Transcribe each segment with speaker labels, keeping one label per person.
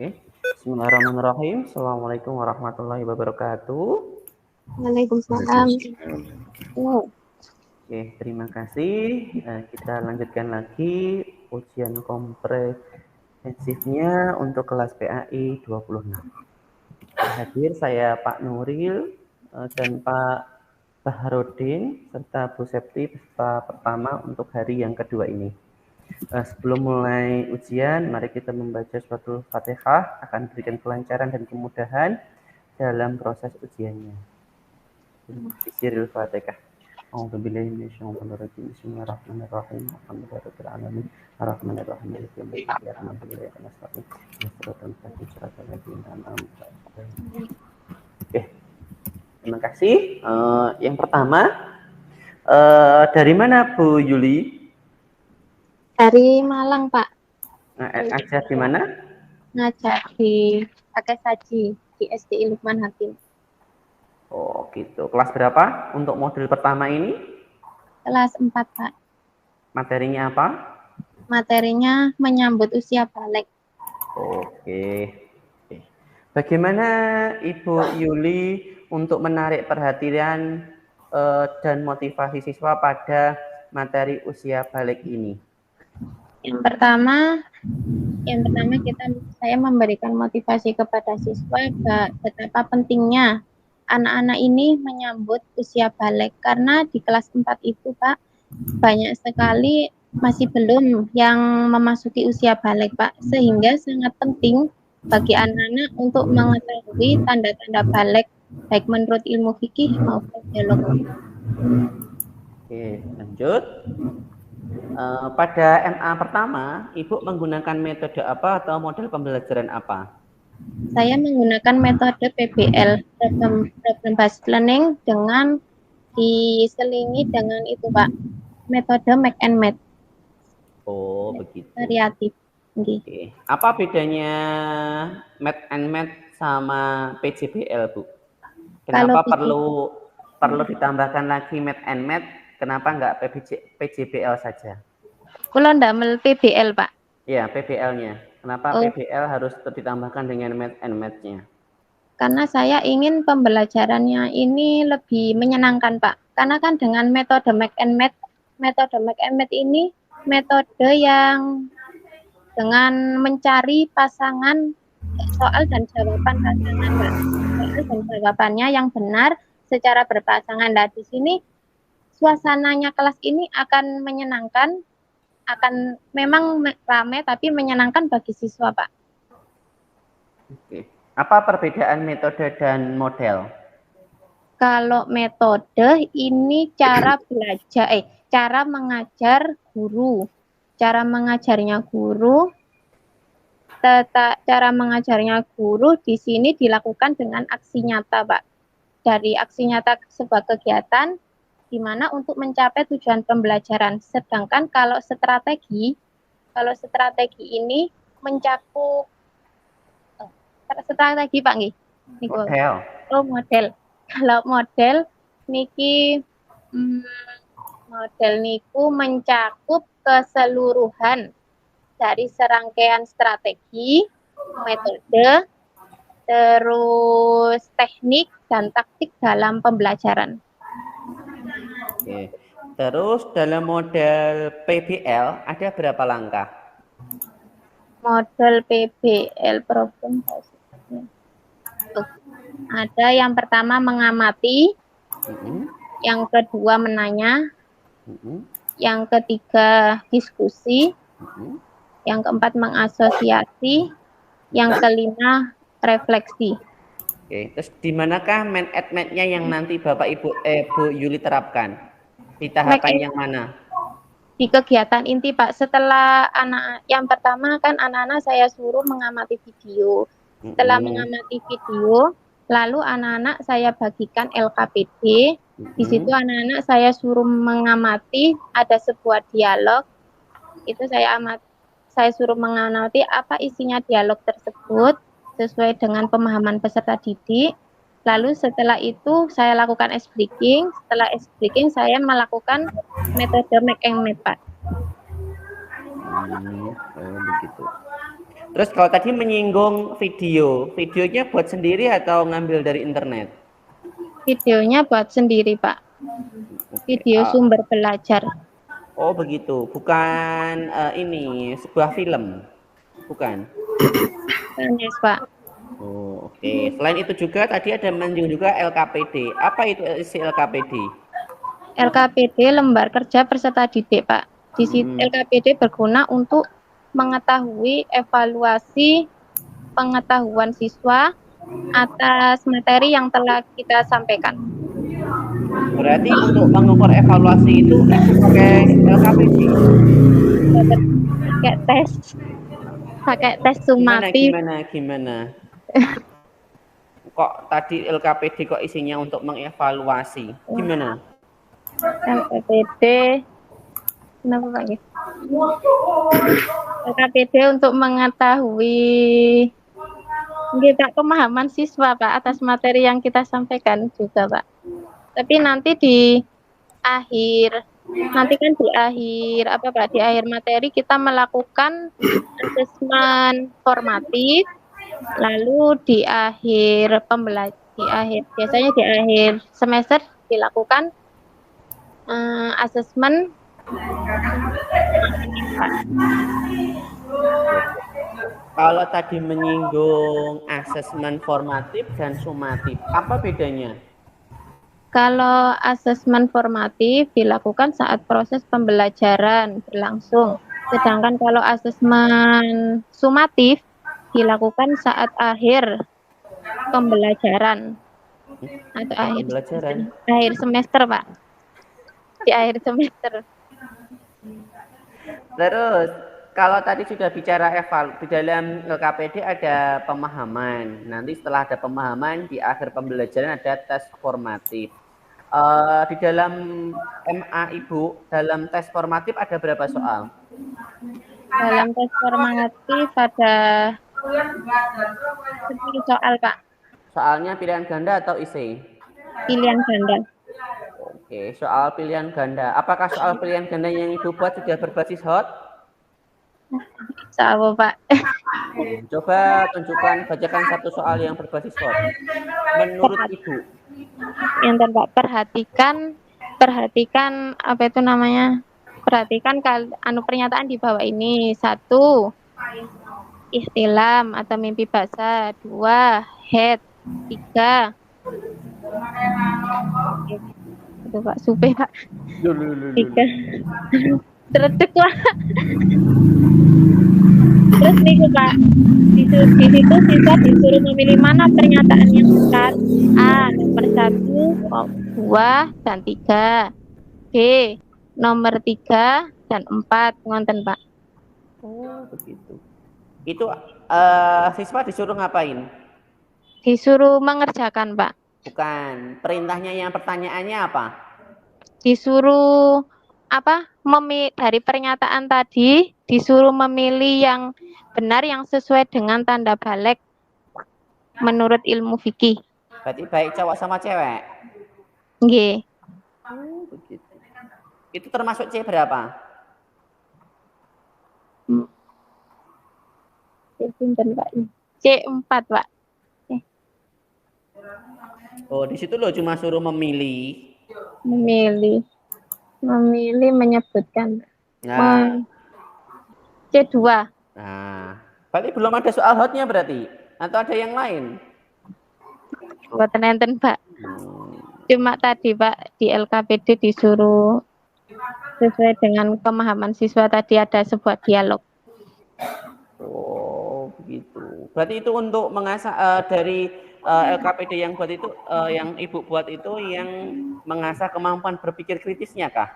Speaker 1: Oke. Bismillahirrahmanirrahim. Assalamualaikum warahmatullahi wabarakatuh.
Speaker 2: Waalaikumsalam. Oh,
Speaker 1: Oke, terima kasih. Kita lanjutkan lagi ujian komprehensifnya untuk kelas PAI 26. Hadir saya Pak Nuril dan Pak Baharudin serta Bu Septi peserta pertama untuk hari yang kedua ini. Sebelum mulai ujian, mari kita membaca suatu Fatihah akan berikan kelancaran dan kemudahan dalam proses ujiannya. Bismillahirrahmanirrahim. Fatihah. A'udzubillahi minasyaitonirrajim. Bismillahirrahmanirrahim. Alhamdulillahirabbil alamin. Arrahmanirrahim. Maliki yaumiddin. Iyyaka na'budu wa iyyaka nasta'in. Ihdinas siratal ladzina an'amta 'alaihim. Oke. Terima kasih. Yang pertama, dari mana Bu Yuli?
Speaker 2: dari Malang, Pak.
Speaker 1: Ngajar di mana?
Speaker 2: Ngajar di Pakai Saji di SDI Lukman Hakim.
Speaker 1: Oh, gitu. Kelas berapa untuk modul pertama ini?
Speaker 2: Kelas 4, Pak.
Speaker 1: Materinya apa?
Speaker 2: Materinya menyambut usia balik.
Speaker 1: Oke. Bagaimana Ibu Yuli untuk menarik perhatian dan motivasi siswa pada materi usia balik ini?
Speaker 2: Yang pertama saya memberikan motivasi kepada siswa betapa pentingnya anak-anak ini menyambut usia balik, karena di kelas 4 itu, Pak, banyak sekali masih belum yang memasuki usia balik, Pak, sehingga sangat penting bagi anak-anak untuk mengetahui tanda-tanda balik baik menurut ilmu fikih maupun biologi.
Speaker 1: Oke, lanjut. Pada MA pertama, Ibu menggunakan metode apa atau model pembelajaran apa?
Speaker 2: Saya menggunakan metode PBL, Problem Based Learning, dengan diselingi dengan itu, Pak, metode make and match.
Speaker 1: Oh, begitu.
Speaker 2: Variatif.
Speaker 1: Oke. Apa bedanya Math and Math sama PJBL, Bu? Kenapa perlu ditambahkan lagi Math and Math? Kenapa nggak PJBL saja?
Speaker 2: Kula ndamel PBL, Pak.
Speaker 1: Ya, PBL-nya. Kenapa PBL harus ditambahkan dengan Math and Math-nya?
Speaker 2: Karena saya ingin pembelajarannya ini lebih menyenangkan, Pak. Karena kan dengan metode make and match ini metode yang dengan mencari pasangan soal dan jawaban pasangan, Pak. Soal dan jawabannya yang benar secara berpasangan. Nah, di sini suasananya kelas ini akan menyenangkan, akan memang ramai tapi menyenangkan bagi siswa, Pak.
Speaker 1: Oke. Apa perbedaan metode dan model?
Speaker 2: Kalau metode ini cara belajar, cara mengajar guru. Cara mengajarnya guru di sini dilakukan dengan aksi nyata, Pak. Dari aksi nyata sebuah kegiatan di mana untuk mencapai tujuan pembelajaran. Sedangkan kalau strategi ini mencakup strategi, Pak, nggih.
Speaker 1: Model.
Speaker 2: Oh, model. Kalau model niku mencakup keseluruhan dari serangkaian strategi, metode, terus teknik dan taktik dalam pembelajaran.
Speaker 1: Oke. Terus dalam model PBL ada berapa langkah?
Speaker 2: Model PBL problem ada yang pertama mengamati, yang kedua menanya, yang ketiga diskusi, yang keempat mengasosiasi, yang kelima refleksi.
Speaker 1: Oke, terus di manakah main at match-nya yang nanti Bapak Ibu Bu Yuli terapkan? Di tahapan yang mana?
Speaker 2: Di kegiatan inti, Pak. Setelah yang pertama kan anak-anak saya suruh mengamati video. Setelah mengamati video, lalu anak-anak saya bagikan LKPD. Di situ anak-anak saya suruh mengamati, ada sebuah dialog. Itu saya suruh mengamati apa isinya dialog tersebut sesuai dengan pemahaman peserta didik. Lalu setelah itu saya lakukan ice-breaking. Setelah ice-breaking saya melakukan metode make and match, Pak.
Speaker 1: Begitu. Terus kalau tadi menyinggung videonya buat sendiri atau ngambil dari internet?
Speaker 2: Videonya buat sendiri, Pak. Video sumber belajar.
Speaker 1: Oh begitu, bukan ini sebuah film, bukan?
Speaker 2: Yes, Pak.
Speaker 1: Oh, oke. Selain itu juga tadi ada menyinggung juga LKPD. Apa itu isi LKPD?
Speaker 2: LKPD lembar kerja peserta didik, Pak. Di situ LKPD berguna untuk mengetahui evaluasi pengetahuan siswa atas materi yang telah kita sampaikan.
Speaker 1: Berarti untuk mengukur evaluasi itu pakai LKPD.
Speaker 2: Pakai tes sumatif.
Speaker 1: Gimana? Kok tadi LKPD kok isinya untuk mengevaluasi? Gimana?
Speaker 2: LKPD kenapa Pak? LKPD untuk mengetahui kita pemahaman siswa Pak atas materi yang kita sampaikan juga Pak. Tapi nanti di akhir di akhir materi kita melakukan asesmen formatif, lalu di akhir biasanya di akhir semester dilakukan asesmen.
Speaker 1: Kalau tadi menyinggung asesmen formatif dan sumatif, apa bedanya?
Speaker 2: Kalau asesmen formatif dilakukan saat proses pembelajaran berlangsung, sedangkan kalau asesmen sumatif dilakukan saat akhir pembelajaran atau akhir semester, Pak. Di akhir semester.
Speaker 1: Terus kalau tadi sudah bicara di dalam LKPD ada pemahaman. Nanti setelah ada pemahaman di akhir pembelajaran ada tes formatif. Di dalam MA Ibu, dalam tes formatif ada berapa soal?
Speaker 2: Dalam tes formatif ada 10 soal, Pak.
Speaker 1: Soalnya pilihan ganda atau isi?
Speaker 2: Pilihan ganda.
Speaker 1: Oke, soal pilihan ganda. Apakah soal pilihan ganda yang Ibu buat sudah berbasis hot?
Speaker 2: Sama, Pak.
Speaker 1: Coba bacakan satu soal yang berbasis hot. Menurut Ibu.
Speaker 2: Yang Pak, perhatikan apa itu namanya? Perhatikan pernyataan di bawah ini. 1. Ihtilam atau mimpi basah. 2. Head. 3. Itu Pak, supe Pak. 3. Teredek lah. Terus nih Pak, di situ siswa disuruh memilih mana pernyataan yang benar. A. Nomor 1, 2, dan 3. B. Nomor 3 dan 4. Ngonten Pak.
Speaker 1: Oh begitu. Itu siswa disuruh ngapain?
Speaker 2: Disuruh mengerjakan Pak.
Speaker 1: Bukan. Perintahnya yang pertanyaannya apa?
Speaker 2: Disuruh dari pernyataan tadi disuruh memilih yang benar yang sesuai dengan tanda balik menurut ilmu fikih.
Speaker 1: Berarti baik cowok sama cewek?
Speaker 2: Nggih.
Speaker 1: Oh, begitu. Itu termasuk C berapa?
Speaker 2: C4, Pak.
Speaker 1: Oh, di situ loh cuma suruh memilih.
Speaker 2: Memilih menyebutkan. Nah. C2.
Speaker 1: Nah, berarti belum ada soal hotnya berarti? Atau ada yang lain?
Speaker 2: Buatan enten Pak. Cuma tadi Pak di LKPD disuruh sesuai dengan pemahaman siswa tadi ada sebuah dialog.
Speaker 1: Oh begitu. Berarti itu untuk mengasah dari LKPD yang buat itu, yang Ibu buat itu yang mengasah kemampuan berpikir kritisnya kah?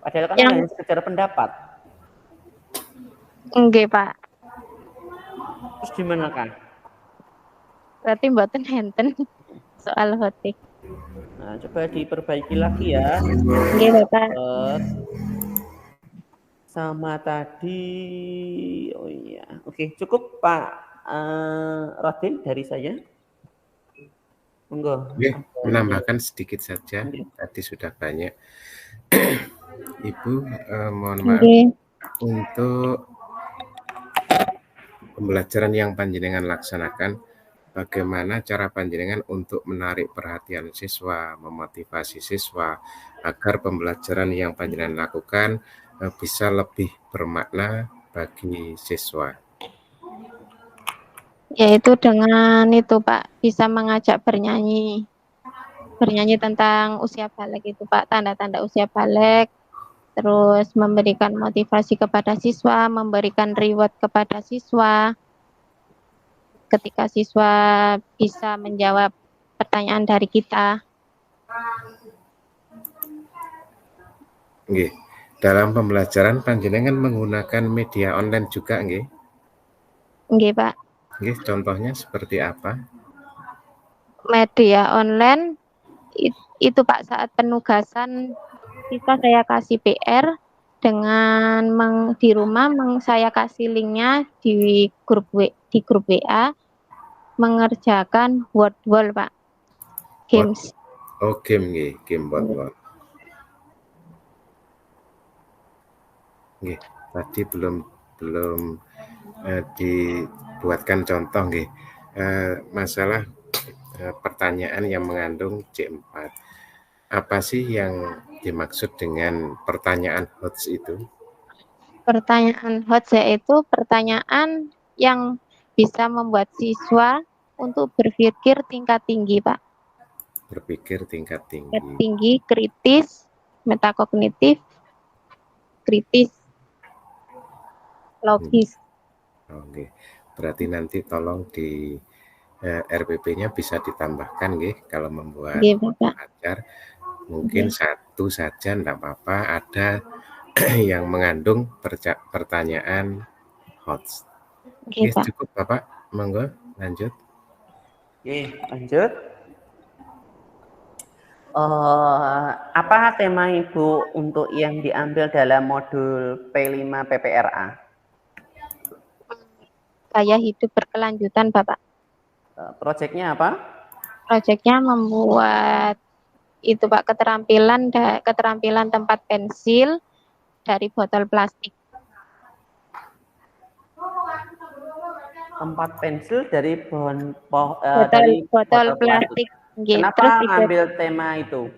Speaker 1: Padahal kan hanya sekedar pendapat.
Speaker 2: Enggak Pak.
Speaker 1: Terus gimana kan?
Speaker 2: Berarti mboten enten soal hotik.
Speaker 1: Nah, coba diperbaiki lagi ya.
Speaker 2: Nggih Bapak.
Speaker 1: Sama tadi, oh iya, oke cukup Pak Rodin dari saya. Monggo.
Speaker 3: Menambahkan sedikit saja, tadi sudah banyak. Ibu, mohon maaf untuk pembelajaran yang panjenengan laksanakan, bagaimana cara panjenengan untuk menarik perhatian siswa, memotivasi siswa agar pembelajaran yang panjenengan lakukan bisa lebih bermakna bagi siswa?
Speaker 2: Yaitu dengan itu Pak, bisa mengajak bernyanyi tentang usia balik itu Pak, tanda-tanda usia balik, terus memberikan motivasi kepada siswa, memberikan reward kepada siswa, ketika siswa bisa menjawab pertanyaan dari kita.
Speaker 3: Nggih. Dalam pembelajaran panjenengan menggunakan media online juga nggih?
Speaker 2: Nggih Pak.
Speaker 3: Nggih, contohnya seperti apa?
Speaker 2: Media online itu Pak, saat penugasan siswa saya kasih PR dengan di rumah saya kasih linknya di grup WA mengerjakan word wall Pak, games.
Speaker 3: Oh, game nggih, game word wall. Nggih, tadi belum dibuatkan contoh nggih. Masalah pertanyaan yang mengandung C4. Apa sih yang dimaksud dengan pertanyaan HOTS itu?
Speaker 2: Pertanyaan HOTS yaitu pertanyaan yang bisa membuat siswa untuk berpikir tingkat tinggi, Pak.
Speaker 3: Berpikir tingkat tinggi.
Speaker 2: Tingkat tinggi, kritis, metakognitif, kritis, logis.
Speaker 3: Oke. Berarti nanti tolong di RPP-nya bisa ditambahkan nggih kalau membuat ajar. Mungkin satu saja enggak apa-apa, ada yang mengandung pertanyaan HOTS. Oke, cukup Bapak, monggo lanjut.
Speaker 1: Oke, lanjut. Apa tema Ibu untuk yang diambil dalam modul P5 PPRA?
Speaker 2: Gaya hidup berkelanjutan, Bapak.
Speaker 1: Proyeknya apa?
Speaker 2: Proyeknya membuat itu Pak, keterampilan tempat pensil dari botol plastik.
Speaker 1: Tempat pensil dari
Speaker 2: botol plastik.
Speaker 1: Kenapa ngambil tema itu?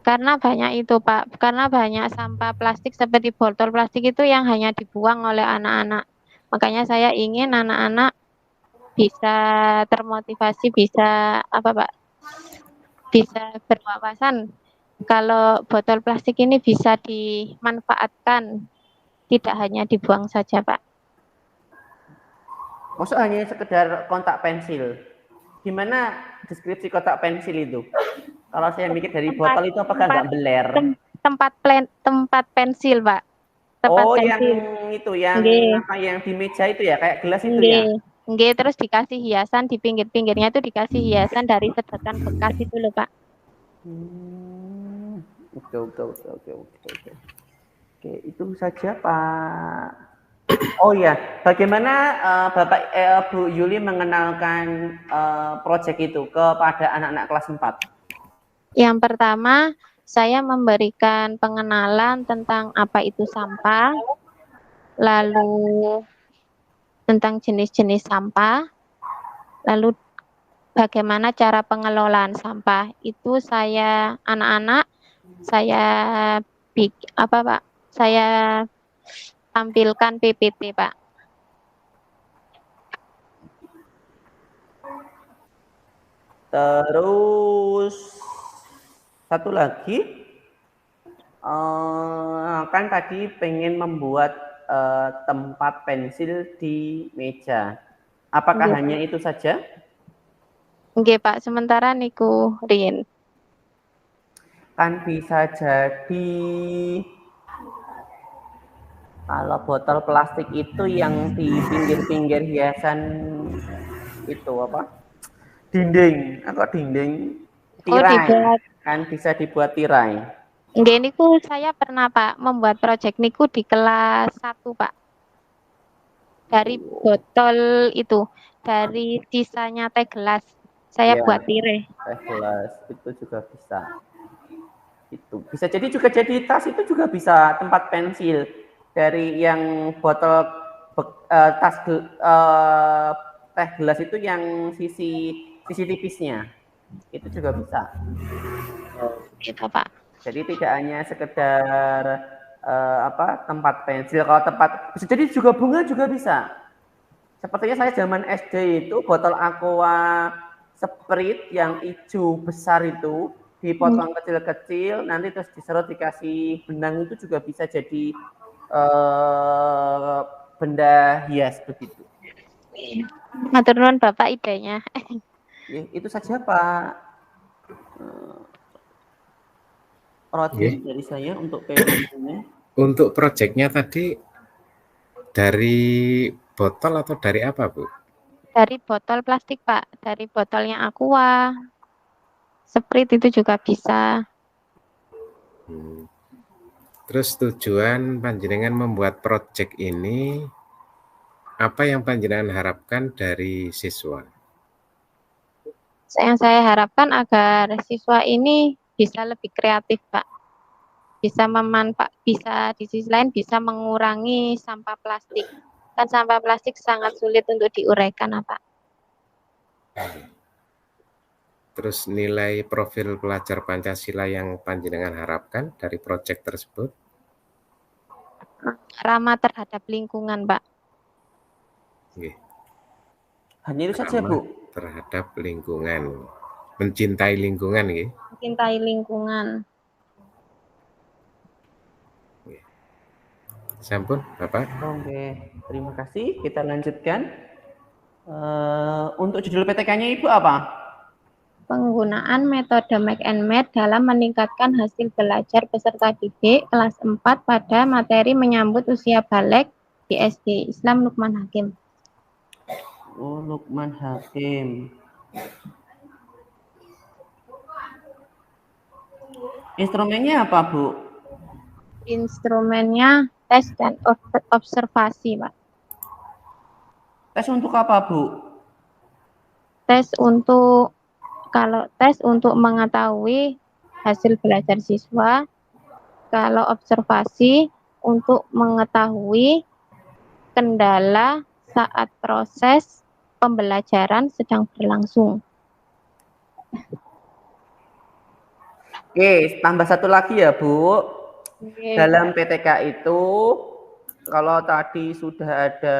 Speaker 2: Karena banyak itu Pak, karena banyak sampah plastik seperti botol plastik itu yang hanya dibuang oleh anak-anak. Makanya saya ingin anak-anak bisa termotivasi, bisa bisa berwawasan kalau botol plastik ini bisa dimanfaatkan, tidak hanya dibuang saja Pak.
Speaker 1: Maksud hanya sekedar kontak pensil? Gimana deskripsi kotak pensil itu? Kalau saya mikir dari botol itu apakah nggak beler?
Speaker 2: Tempat pensil Pak.
Speaker 1: Yang itu, yang di meja itu ya, kayak gelas itu ya?
Speaker 2: Nggih, terus dikasih hiasan di pinggir-pinggirnya itu dikasih hiasan dari sedotan bekas itu loh Pak.
Speaker 1: Oke, itu saja Pak. Oh ya, bagaimana Bapak Bu Yuli mengenalkan proyek itu kepada anak-anak kelas 4?
Speaker 2: Yang pertama, saya memberikan pengenalan tentang apa itu sampah, lalu tentang jenis-jenis sampah, lalu bagaimana cara pengelolaan sampah. Itu saya saya tampilkan PPT Pak.
Speaker 1: Terus satu lagi, kan tadi pengen membuat tempat pensil di meja. Apakah hanya itu saja?
Speaker 2: Nggih Pak, sementara niku Rin.
Speaker 1: Kan bisa jadi kalau botol plastik itu yang di pinggir-pinggir hiasan itu apa? Dinding atau dinding tirai. Kan bisa dibuat tirai.
Speaker 2: Nggih niku saya pernah Pak membuat proyek niku di kelas 1 Pak. Dari botol itu, dari sisanya teh gelas. Saya buat tirai.
Speaker 1: Teh gelas itu juga bisa. Itu bisa jadi juga jadi tas, itu juga bisa tempat pensil. Dari yang botol tas teh gelas itu yang sisi tipisnya. Itu juga bisa.
Speaker 2: Gitu Pak.
Speaker 1: Jadi tidak hanya sekedar tempat pensil, kalau tempat bisa jadi juga bunga juga bisa. Sepertinya saya zaman SD itu botol aqua Sprite yang hijau besar itu dipotong kecil-kecil, nanti terus diserut dikasih benang, itu juga bisa jadi benda hias begitu.
Speaker 2: Matur nuwun Bapak idenya.
Speaker 1: Itu saja Pak Rodin dari saya untuk PPT-nya.
Speaker 3: Untuk proyeknya tadi dari botol atau dari apa, Bu?
Speaker 2: Dari botol plastik, Pak. Dari botolnya Aqua, Sprite itu juga bisa.
Speaker 3: Terus tujuan panjenengan membuat proyek ini, apa yang panjenengan harapkan dari siswa?
Speaker 2: Yang saya harapkan agar siswa ini bisa lebih kreatif, Pak. Bisa di sisi lain bisa mengurangi sampah plastik. Kan sampah plastik sangat sulit untuk diuraikan, Pak.
Speaker 3: Terus nilai profil pelajar Pancasila yang panjenengan harapkan dari proyek tersebut?
Speaker 2: Ramah terhadap lingkungan, Pak.
Speaker 1: Hanya itu saja, Bu.
Speaker 3: Terhadap lingkungan, mencintai lingkungan, ya.
Speaker 2: Mencintai lingkungan.
Speaker 3: Sampun, Bapak.
Speaker 1: Oke, terima kasih. Kita lanjutkan. Untuk judul PTK-nya Ibu apa?
Speaker 2: Penggunaan metode make and match dalam meningkatkan hasil belajar peserta didik kelas 4 pada materi menyambut usia balik di SD Islam Lukman Hakim.
Speaker 1: Oh, Lukman Hakim. Instrumennya apa, Bu?
Speaker 2: Instrumennya tes dan observasi, Pak.
Speaker 1: Tes untuk apa, Bu?
Speaker 2: Kalau tes untuk mengetahui hasil belajar siswa, kalau observasi untuk mengetahui kendala saat proses pembelajaran sedang berlangsung.
Speaker 1: Oke, tambah satu lagi ya, Bu. Dalam PTK itu, kalau tadi sudah ada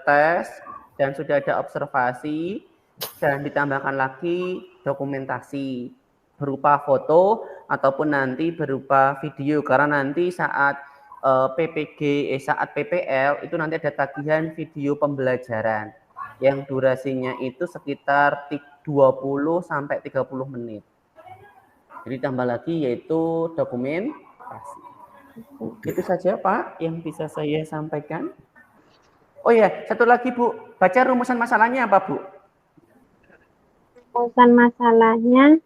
Speaker 1: tes dan sudah ada observasi, dan ditambahkan lagi dokumentasi berupa foto ataupun nanti berupa video, karena nanti saat saat PPL itu nanti ada tagihan video pembelajaran yang durasinya itu sekitar 20 sampai 30 menit. Jadi tambah lagi yaitu dokumentasi. Itu saja Pak yang bisa saya sampaikan. Oh ya, satu lagi Bu, baca rumusan masalahnya apa Bu?
Speaker 2: Rumusan masalahnya,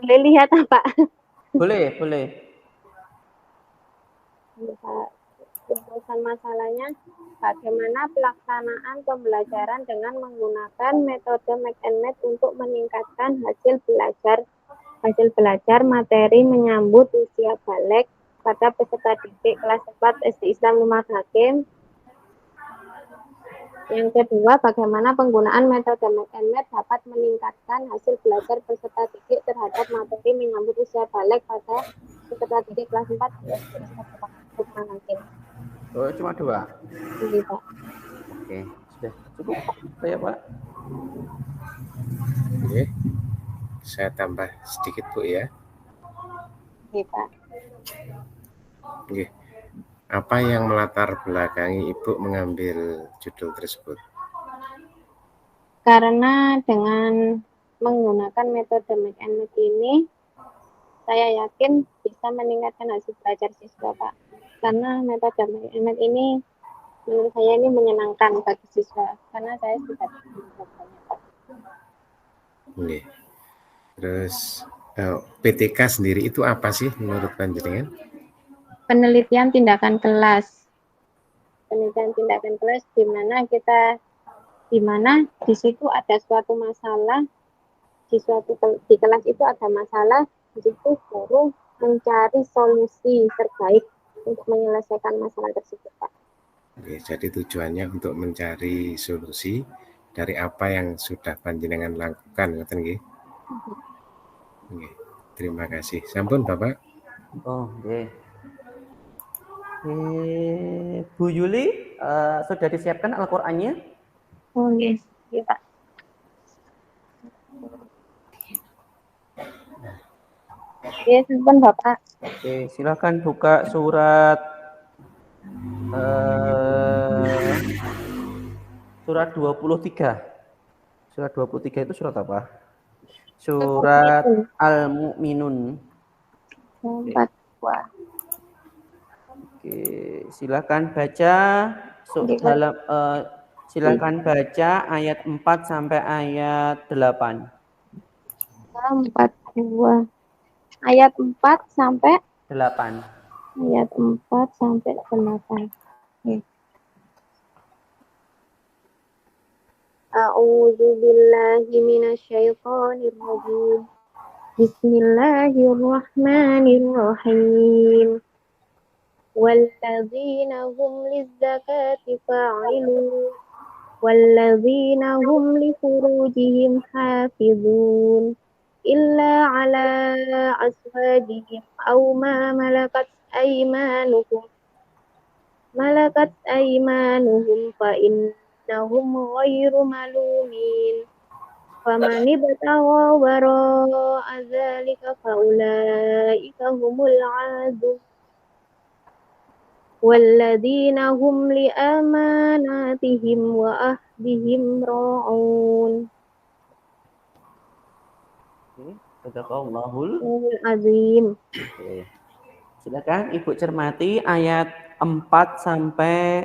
Speaker 2: boleh lihat apa?
Speaker 1: Boleh.
Speaker 2: Rumusan masalahnya, bagaimana pelaksanaan pembelajaran dengan menggunakan metode make and match untuk meningkatkan hasil belajar materi menyambut usia balik pada peserta didik kelas 4 SD Islam Lukman Hakim. Yang kedua, bagaimana penggunaan metode make and match dapat meningkatkan hasil belajar peserta didik terhadap materi menyambut usia balik pada peserta didik kelas 4 SD Islam Lukman Hakim.
Speaker 1: Oh, cuma 2?
Speaker 2: Iya, Pak.
Speaker 1: Oke, sudah cukup saya Pak.
Speaker 3: Oke, saya tambah sedikit Bu ya.
Speaker 2: Iya, Pak.
Speaker 3: Oke. Apa yang melatar belakangi Ibu mengambil judul tersebut?
Speaker 2: Karena dengan menggunakan metode make and match ini, saya yakin bisa meningkatkan hasil belajar siswa, Pak. Karena metode make and match ini menurut saya ini menyenangkan bagi siswa, karena saya sudah belajarnya, Pak.
Speaker 3: Oke. Terus PTK sendiri itu apa sih menurut panjenengan?
Speaker 2: Penelitian tindakan kelas. Penelitian tindakan kelas di mana di situ ada suatu masalah, di kelas itu ada masalah, di situ guru mencari solusi terbaik untuk menyelesaikan masalah tersebut, Pak.
Speaker 3: Oke, jadi tujuannya untuk mencari solusi dari apa yang sudah panjenengan lakukan, ngoten nggih? Oke, terima kasih. Sampun, Bapak.
Speaker 1: Oh, oke. Bu Yuli, sudah disiapkan Al-Qur'annya?
Speaker 2: Oh, yes. Iya, Pak. Yes, sampun, Bapak.
Speaker 1: Oke, silakan buka surat surat 23. Surat 23 itu surat apa? Surat Al-Mu'minun.
Speaker 2: Oke.
Speaker 1: Oke, silakan baca dalam silakan baca ayat 4 sampai ayat 8.
Speaker 2: 42. Ayat 4 sampai
Speaker 1: 8.
Speaker 2: Ayat 4 sampai 8. Okay. A'udzu billahi minasyaitonir rajim. Bismillahirrahmanirrahim. Walladzina hum lizzakati fa'ilun. Walladzina hum li furujihim hafizun. Illa ala aswajihim aw ma malakat aymanuhum fa innahum ghairu malumin. Faman ibtagha wara'a dzalika fa ulaika humul 'adun. Walladzina hum li amanatihim wa ahdihim ra'un.
Speaker 1: Sadaqallahul
Speaker 2: azim.
Speaker 1: Oke. Silakan Ibu cermati ayat 4 sampai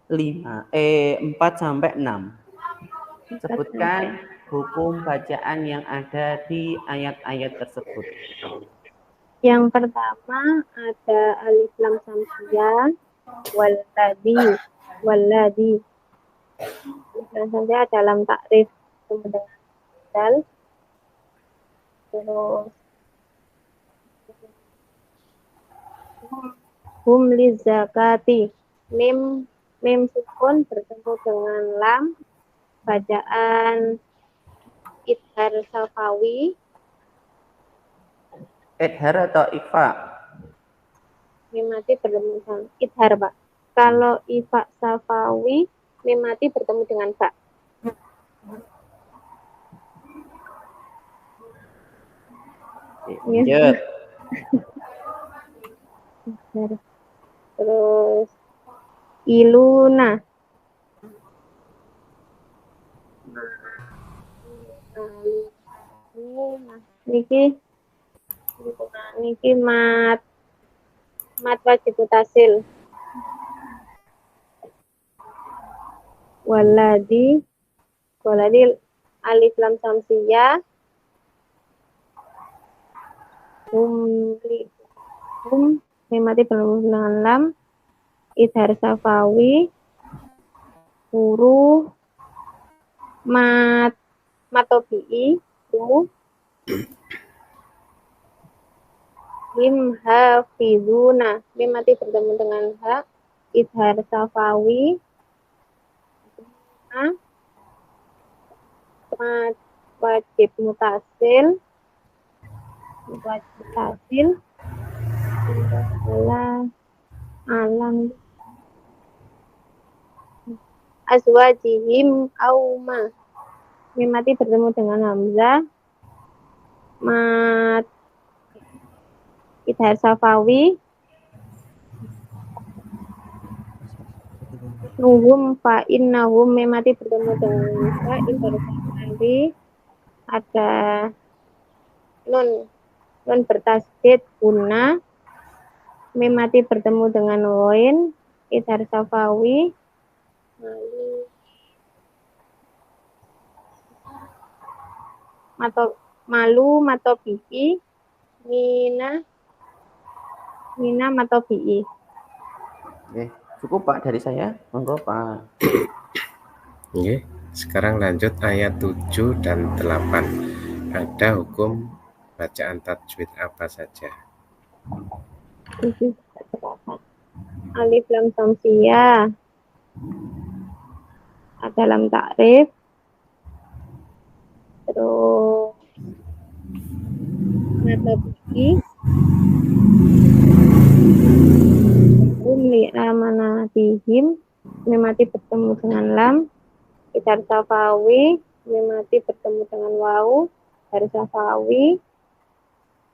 Speaker 1: 5. 4 sampai 6. Sebutkan hukum bacaan yang ada di ayat-ayat tersebut.
Speaker 2: Yang pertama ada alif lam samsiyah, walladhi. Dan samsiyah dalam takrif dengan dal. Terus hum lizakati, mim sukun bertemu dengan lam, bacaan idhar safawi.
Speaker 1: Idhar atau ifa?
Speaker 2: Mim mati bertemu dengan idhar, Pak. Kalau ifa safawi, mim mati bertemu dengan ba.
Speaker 1: Lanjut.
Speaker 2: Terus iluna. Niki mat wajib mutasil. Waladi alif lam samsiyah. Hum mati bertemu dengan lam, idhar safawi, huruf matobi'i, him hafizuna, mim mati bertemu dengan ha, idhar safawi, mat wajib mutasil, alam azwajihim auma, mim mati bertemu dengan hamzah, mat idhar safawi, nuhum fa innahum, mim mati bertemu dengan fa, idhar safawi, ada nun bertasdid guna, mim mati bertemu dengan ghain, idhar safawi, malu matobi'i, mina matobi'i.
Speaker 1: Oke, cukup Pak dari saya. Monggo Pak.
Speaker 3: Oke, sekarang lanjut ayat 7 dan 8. Ada hukum bacaan tajwid apa saja?
Speaker 2: alif lam samsiyah, dalam takrif, terus mata tinggi, li amanatihim, mati bertemu dengan lam, idhar safawi, mati bertemu dengan wau, idhar safawi,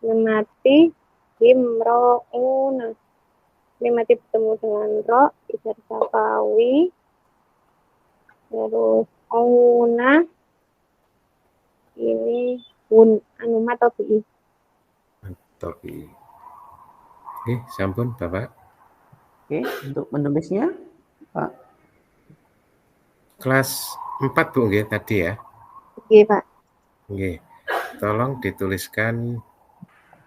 Speaker 2: mati himro'una, mati bertemu dengan ro, idhar safawi, terus auna, ini un anu atau bi.
Speaker 3: Topi. Oke, sampun Bapak.
Speaker 1: Oke, untuk menulisnya Pak.
Speaker 3: Kelas 4 Bu nggih tadi ya.
Speaker 2: Oke, Pak.
Speaker 3: Nggih. Tolong dituliskan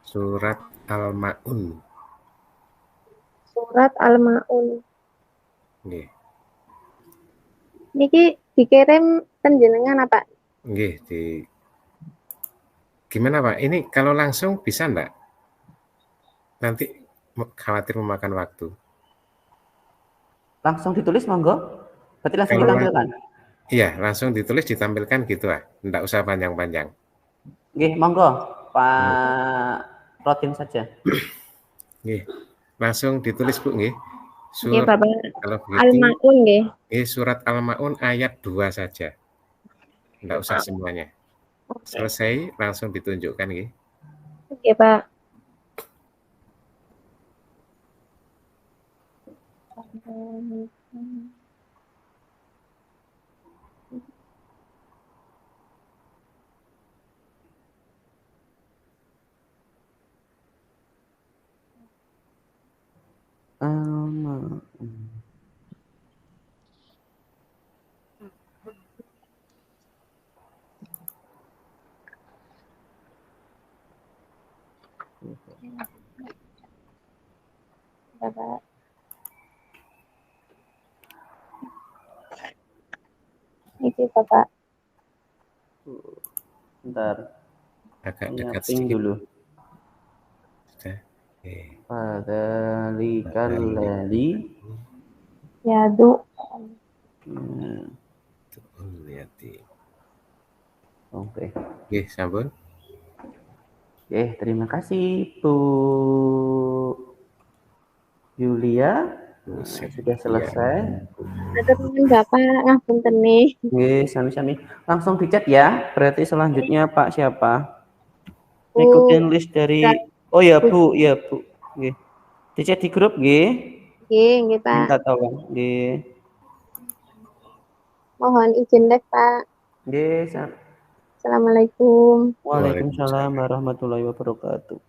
Speaker 3: surat Al-Maun.
Speaker 2: Surat Al-Maun.
Speaker 3: Nggih.
Speaker 2: Niki dikirim penjenengan apa?
Speaker 3: Nggih, gimana Pak? Ini kalau langsung bisa enggak? Nanti khawatir memakan waktu.
Speaker 1: Langsung ditulis monggo. Berarti langsung
Speaker 3: Kalau
Speaker 1: ditampilkan.
Speaker 3: Iya, langsung ditulis ditampilkan gitu ah. Enggak usah panjang-panjang.
Speaker 1: Nggih, monggo Pak Rotin saja.
Speaker 3: Nggih. Langsung ditulis Bu nggih.
Speaker 2: Nggih, Bapak.
Speaker 3: Kalau begitu
Speaker 2: Al-Maun nggih.
Speaker 3: surat Al-Maun ayat 2 saja. Enggak usah semuanya. Selesai langsung ditunjukkan nggih.
Speaker 2: Oke, Pak. Bapak. Ini Bapak.
Speaker 1: Bentar.
Speaker 3: Agak dekat
Speaker 1: Ping
Speaker 3: sedikit.
Speaker 1: dulu.
Speaker 3: Sudah.
Speaker 1: Fadzalikal ladzi
Speaker 2: Yadu.
Speaker 3: Lihat.
Speaker 1: Oke.
Speaker 3: Nggih, sampun.
Speaker 1: Oke, terima kasih Bu Yulia. Sudah selesai.
Speaker 2: Ada teman Bapak ngapunten nih.
Speaker 1: Oke, sami-sami. Langsung dicat ya. Berarti selanjutnya Pak siapa?
Speaker 2: Bu.
Speaker 1: Ikutin list dari oh ya Bu, ya Bu. Oke. Dicat di grup nggih.
Speaker 2: Nggih, Pak.
Speaker 1: Minta tolong nggih.
Speaker 2: Mohon izin deh, Pak.
Speaker 1: Nggih,
Speaker 2: Assalamualaikum.
Speaker 1: Waalaikumsalam warahmatullahi wabarakatuh.